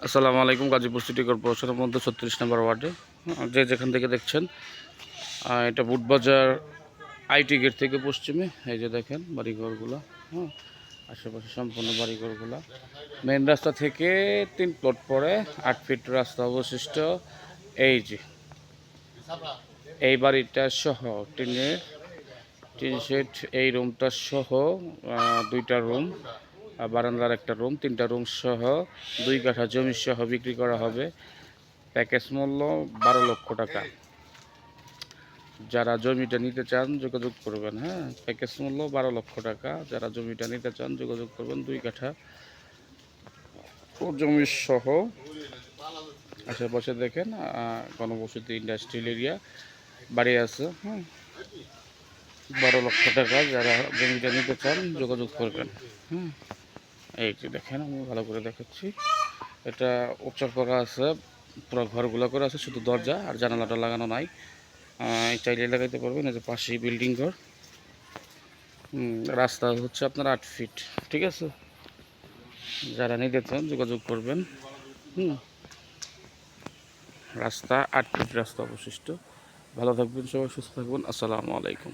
আসসালামু আলাইকুম। গাজীপুর সিটি কর্পোরেশনের মধ্যে 36 নম্বর ওয়ার্ডে যে যেখান থেকে দেখছেন, এটা বুটবাজার আইটি গেট থেকে পশ্চিমে এই যে দেখেন বাড়িঘরগুলো। হ্যাঁ, আশেপাশে সম্পূর্ণ বাড়িঘরগুলো। মেন রাস্তা থেকে 3 প্লট পরে 8 ফিট রাস্তা অবশিষ্ট। এই যে এই বাড়িটা সহ টিন শেড, এই রুমটা সহ 2টা রুম, বারান্দার একটা রুম, 3টা রুম সহ 2 কাঠা জমি সহ বিক্রি করা হবে। প্যাকেজ মূল্য 12 লক্ষ টাকা। যারা জমিটা নিতে চান যোগাযোগ করবেন। হ্যাঁ, প্যাকেজ মূল্য 12 লক্ষ টাকা। যারা জমিটা নিতে চান যোগাযোগ করবেন। 2 কাঠা ও জমি সহ। আশেপাশে দেখেন গণবসতি ইন্ডাস্ট্রিয়াল এরিয়া বাড়ি আছে। হ্যাঁ, 12 লক্ষ টাকা। যারা জমিটা নিতে চান যোগাযোগ করবেন। হুম, এই যে দেখেন, আমি ভালো করে দেখাচ্ছি। এটা উচ্চ করা আছে, পুরো ঘরগুলো করে আছে, শুধু দরজা আর জানালাটা লাগানো নাই। চাইলে লাগাইতে পারবেন। এই যে পাশেই বিল্ডিং ঘর। রাস্তা হচ্ছে আপনার 8 ফিট। ঠিক আছে, যারা নিতে চান যোগাযোগ করবেন। রাস্তা 8 ফিট রাস্তা অবশিষ্ট। ভালো থাকবেন সবাই, সুস্থ থাকবেন। আসসালামু আলাইকুম।